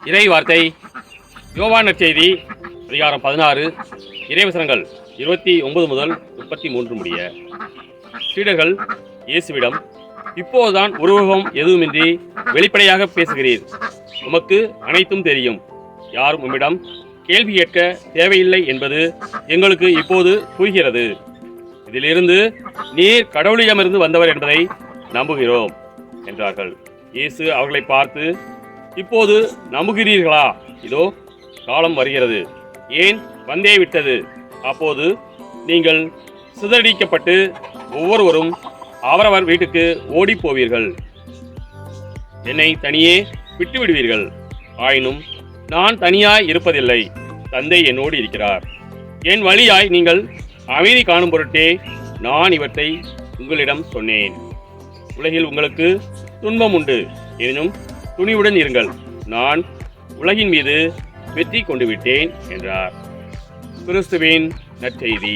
இறை வார்த்தை யோவான் நற்செய்தி அதிகாரம் 16 இறைவசனங்கள் 29 முதல் 33 முடிய. சீடர்கள் இயேசுவிடம், இப்போதுதான் உருவகம் எதுவுமின்றி வெளிப்படையாக பேசுகிறீர். உமக்கு அனைத்தும் தெரியும். யாரும் உம்மிடம் கேள்வி கேட்க தேவையில்லை என்பது எங்களுக்கு இப்போது புரிகிறது. இதிலிருந்து நீர் கடவுளிடமிருந்து வந்தவர் என்பதை நம்புகிறோம் என்றார்கள். இயேசு அவர்களை பார்த்து, இப்போது நம்புகிறீர்களா? இதோ காலம் வருகிறது, ஏன் வந்தே விட்டது. அப்போது நீங்கள் சிதறடிக்கப்பட்டு ஒவ்வொருவரும் அவரவர் வீட்டுக்கு ஓடி போவீர்கள். என்னை தனியே விட்டு விடுவீர்கள். ஆயினும் நான் தனியாய் இருப்பதில்லை, தந்தை என்னோடு இருக்கிறார். என் வழியாய் நீங்கள் அமைதி காணும் பொருட்டே நான் இவற்றை உங்களிடம் சொன்னேன். உலகில் உங்களுக்கு துன்பம் உண்டு, எனினும் துணிவுடன் இருங்கள், நான் உலகின் மீது வெற்றி கொண்டு விட்டேன் என்றார். கிறிஸ்துவின் நற்செய்தி.